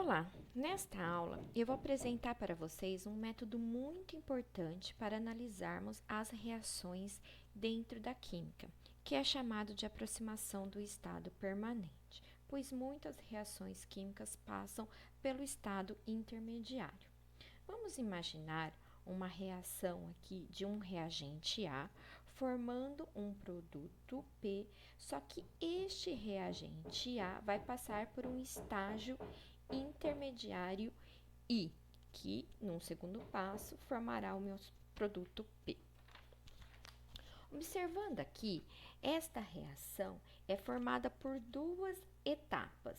Olá! Nesta aula, eu vou apresentar para vocês um método muito importante para analisarmos as reações dentro da química, que é chamado de aproximação do estado permanente, pois muitas reações químicas passam pelo estado intermediário. Vamos imaginar uma reação aqui de um reagente A formando um produto P, só que este reagente A vai passar por um estágio intermediário I, que, num segundo passo, formará o meu produto P. Observando aqui, esta reação é formada por duas etapas.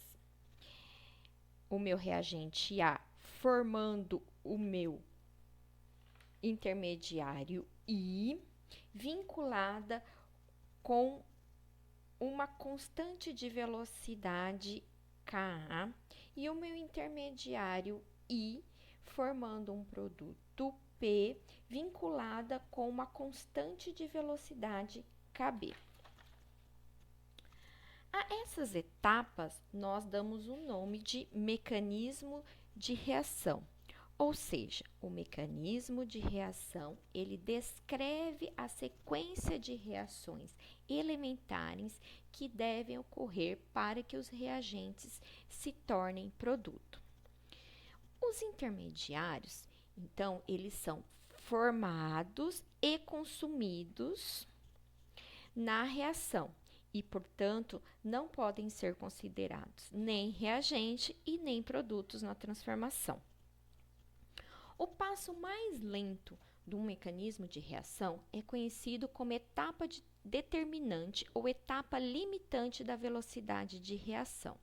O meu reagente A formando o meu intermediário I, vinculada com uma constante de velocidade Ka, e o meu intermediário I formando um produto P vinculada com uma constante de velocidade Kb. A essas etapas nós damos o nome de mecanismo de reação. Ou seja, o mecanismo de reação, ele descreve a sequência de reações elementares que devem ocorrer para que os reagentes se tornem produto. Os intermediários, então, eles são formados e consumidos na reação e, portanto, não podem ser considerados nem reagente e nem produtos na transformação. O passo mais lento do mecanismo de reação é conhecido como etapa determinante ou etapa limitante da velocidade de reação.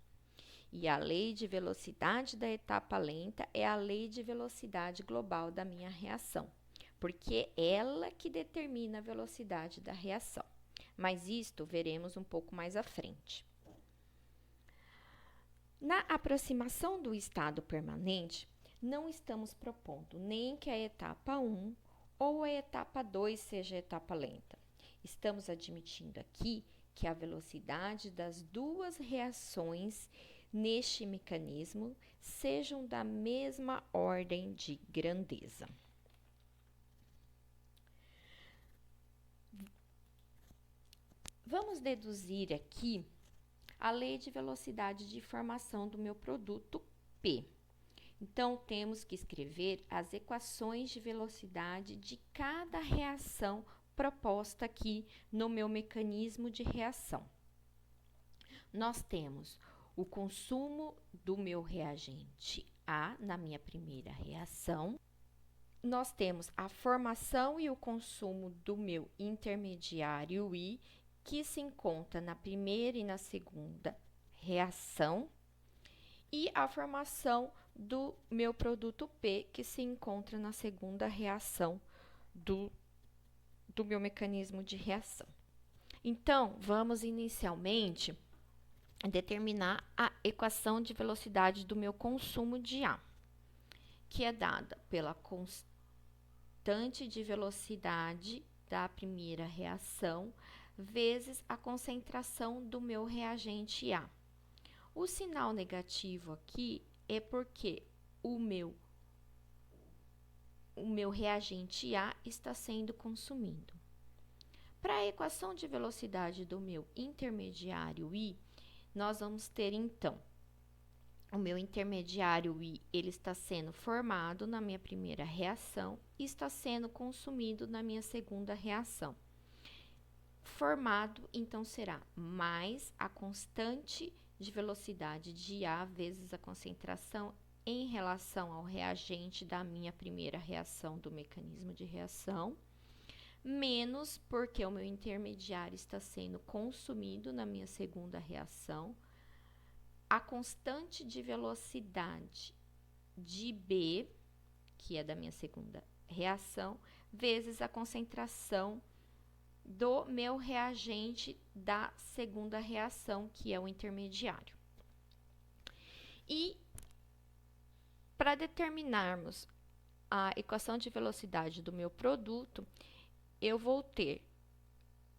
E a lei de velocidade da etapa lenta é a lei de velocidade global da minha reação, porque é ela que determina a velocidade da reação. Mas isto veremos um pouco mais à frente. Na aproximação do estado permanente, não estamos propondo nem que a etapa 1 ou a etapa 2 seja a etapa lenta. Estamos admitindo aqui que a velocidade das duas reações neste mecanismo sejam da mesma ordem de grandeza. Vamos deduzir aqui a lei de velocidade de formação do meu produto P. Então, temos que escrever as equações de velocidade de cada reação proposta aqui no meu mecanismo de reação. Nós temos o consumo do meu reagente A na minha primeira reação. Nós temos a formação e o consumo do meu intermediário I, que se encontra na primeira e na segunda reação, e a formação do meu produto P, que se encontra na segunda reação do meu mecanismo de reação. Então, vamos inicialmente determinar a equação de velocidade do meu consumo de A, que é dada pela constante de velocidade da primeira reação vezes a concentração do meu reagente A. O sinal negativo aqui é porque o meu reagente A está sendo consumido. Para a equação de velocidade do meu intermediário I, nós vamos ter então o meu intermediário I, ele está sendo formado na minha primeira reação e está sendo consumido na minha segunda reação. Formado, então, será mais a constante de velocidade de A vezes a concentração em relação ao reagente da minha primeira reação do mecanismo de reação, menos porque o meu intermediário está sendo consumido na minha segunda reação, a constante de velocidade de B, que é da minha segunda reação, vezes a concentração do meu reagente da segunda reação, que é o intermediário. E para determinarmos a equação de velocidade do meu produto, eu vou ter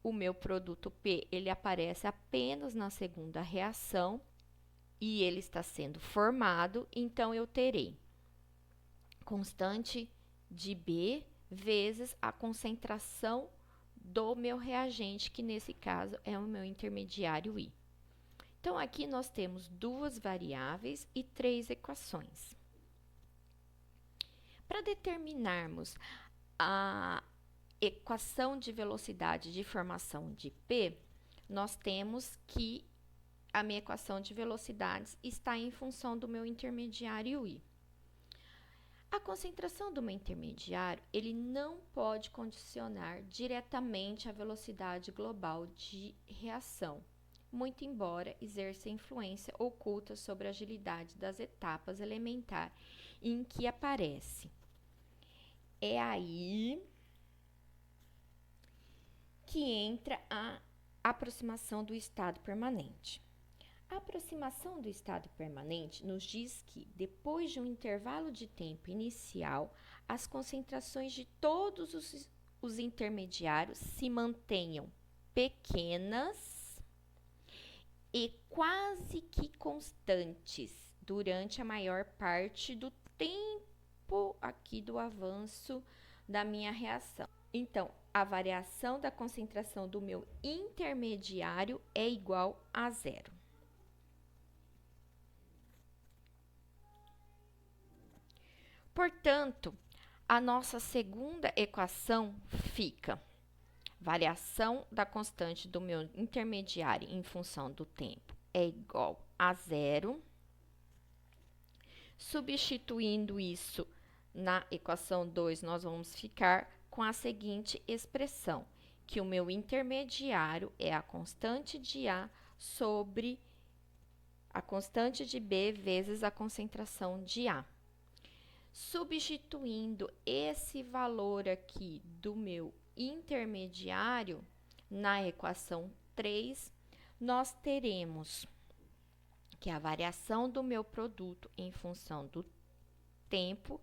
o meu produto P, ele aparece apenas na segunda reação, e ele está sendo formado, então eu terei constante de B vezes a concentração do meu reagente, que nesse caso é o meu intermediário I. Então, aqui nós temos duas variáveis e três equações. Para determinarmos a equação de velocidade de formação de P, nós temos que a minha equação de velocidades está em função do meu intermediário I. A concentração do meu intermediário, ele não pode condicionar diretamente a velocidade global de reação, muito embora exerça influência oculta sobre a agilidade das etapas elementar em que aparece. É aí que entra a aproximação do estado permanente. A aproximação do estado permanente nos diz que, depois de um intervalo de tempo inicial, as concentrações de todos os intermediários se mantenham pequenas e quase que constantes durante a maior parte do tempo aqui do avanço da minha reação. Então, a variação da concentração do meu intermediário é igual a zero. Portanto, a nossa segunda equação fica: variação da constante do meu intermediário em função do tempo é igual a zero. Substituindo isso na equação 2, nós vamos ficar com a seguinte expressão, que o meu intermediário é a constante de A sobre a constante de B vezes a concentração de A. Substituindo esse valor aqui do meu intermediário na equação 3, nós teremos que a variação do meu produto em função do tempo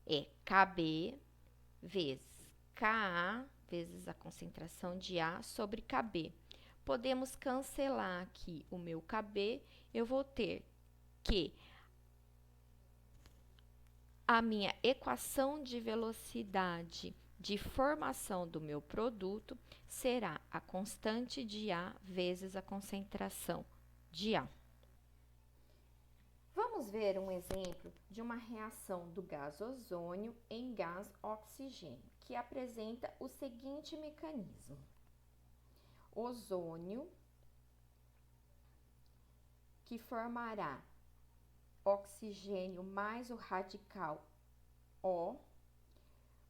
é KB vezes KA vezes a concentração de A sobre KB. Podemos cancelar aqui o meu KB, eu vou ter que a minha equação de velocidade de formação do meu produto será a constante de A vezes a concentração de A. Vamos ver um exemplo de uma reação do gás ozônio em gás oxigênio, que apresenta o seguinte mecanismo. Ozônio, que formará oxigênio mais o radical O,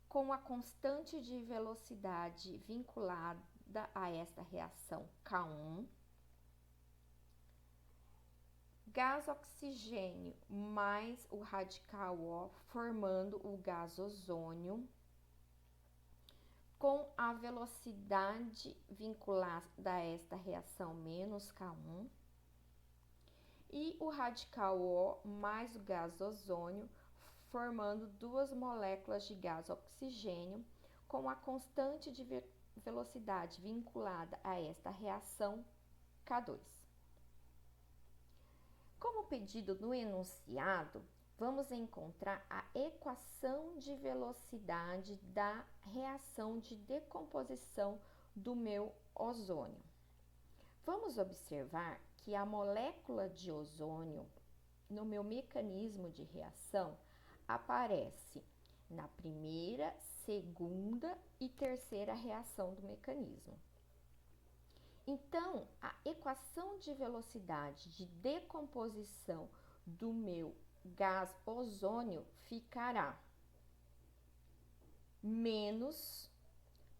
com a constante de velocidade vinculada a esta reação K1, gás oxigênio mais o radical O, formando o gás ozônio, com a velocidade vinculada a esta reação menos K1, e o radical O mais o gás ozônio, formando duas moléculas de gás oxigênio com a constante de velocidade vinculada a esta reação K2. Como pedido no enunciado, vamos encontrar a equação de velocidade da reação de decomposição do meu ozônio. Vamos observar que a molécula de ozônio, no meu mecanismo de reação, aparece na primeira, segunda e terceira reação do mecanismo. Então, a equação de velocidade de decomposição do meu gás ozônio ficará menos,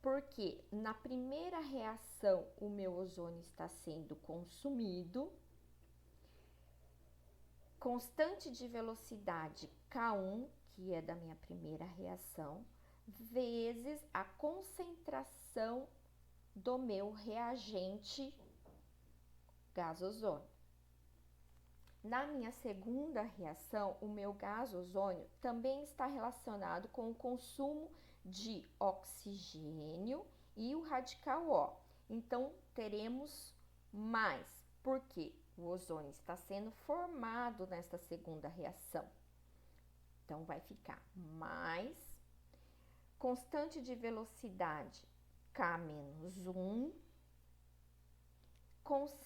porque na primeira reação o meu ozônio está sendo consumido, constante de velocidade K1, que é da minha primeira reação, vezes a concentração do meu reagente gás ozônio. Na minha segunda reação, o meu gás ozônio também está relacionado com o consumo de oxigênio e o radical O. Então, teremos mais, porque O ozônio está sendo formado nesta segunda reação. Então, vai ficar mais constante de velocidade K menos 1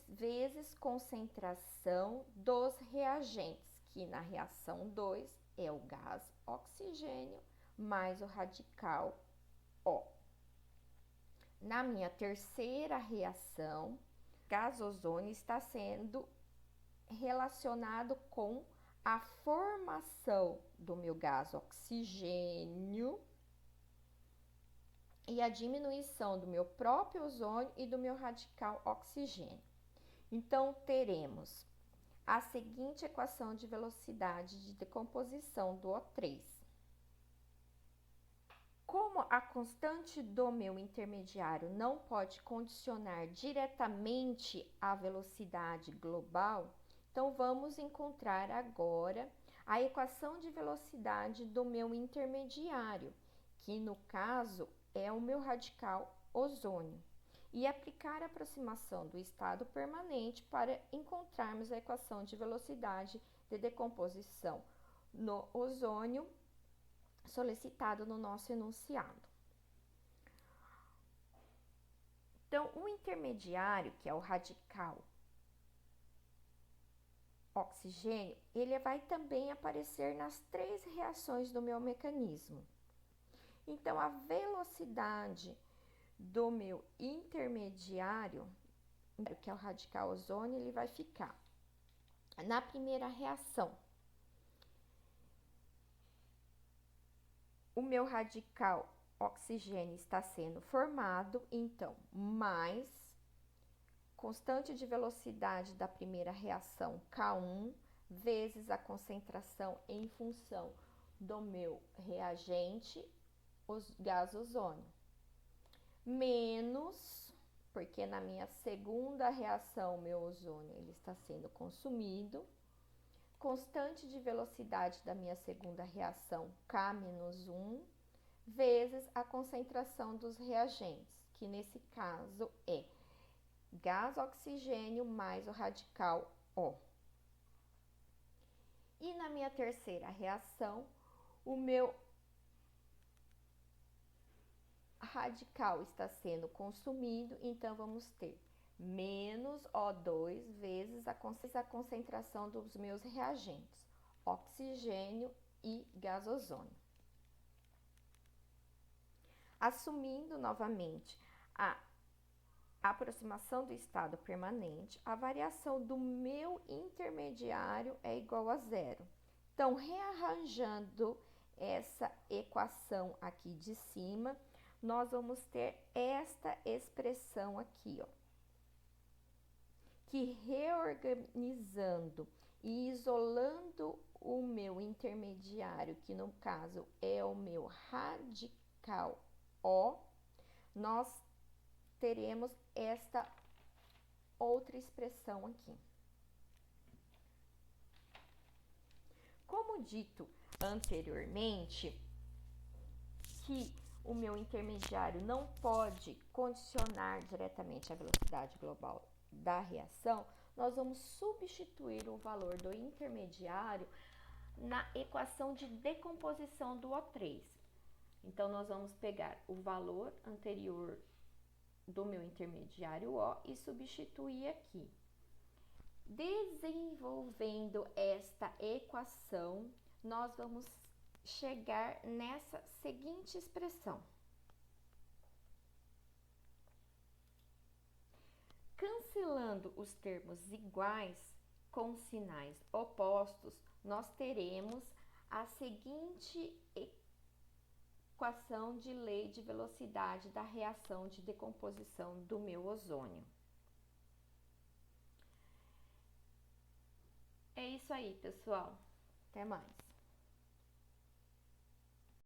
vezes concentração dos reagentes, que na reação 2 é o gás oxigênio mais o radical O. Na minha terceira reação, gás ozônio está sendo relacionado com a formação do meu gás oxigênio e a diminuição do meu próprio ozônio e do meu radical oxigênio. Então, teremos a seguinte equação de velocidade de decomposição do O3. Como a constante do meu intermediário não pode condicionar diretamente a velocidade global, então vamos encontrar agora a equação de velocidade do meu intermediário, que no caso é o meu radical ozônio, e aplicar a aproximação do estado permanente para encontrarmos a equação de velocidade de decomposição no ozônio solicitado no nosso enunciado. Então, o intermediário, que é o radical oxigênio, ele vai também aparecer nas três reações do meu mecanismo. Então, a velocidade do meu intermediário, que é o radical ozônio, ele vai ficar na primeira reação. O meu radical oxigênio está sendo formado, então, mais constante de velocidade da primeira reação, K1, vezes a concentração em função do meu reagente, o gás ozônio, menos, porque na minha segunda reação, meu ozônio ele está sendo consumido, constante de velocidade da minha segunda reação, K menos 1, vezes a concentração dos reagentes, que nesse caso é gás oxigênio mais o radical O. E na minha terceira reação, o meu radical está sendo consumido, então vamos ter menos O2 vezes a concentração dos meus reagentes, oxigênio e gás ozônio. Assumindo novamente a aproximação do estado permanente, a variação do meu intermediário é igual a zero. Então, rearranjando essa equação aqui de cima, nós vamos ter esta expressão aqui, ó, que reorganizando e isolando o meu intermediário, que no caso é o meu radical O, nós teremos esta outra expressão aqui. Como dito anteriormente, que o meu intermediário não pode condicionar diretamente a velocidade global da reação, nós vamos substituir o valor do intermediário na equação de decomposição do O3. Então, nós vamos pegar o valor anterior do meu intermediário O e substituir aqui. Desenvolvendo esta equação, nós vamos chegar nessa seguinte expressão. Cancelando os termos iguais com sinais opostos, nós teremos a seguinte equação de lei de velocidade da reação de decomposição do meu ozônio. É isso aí, pessoal. Até mais.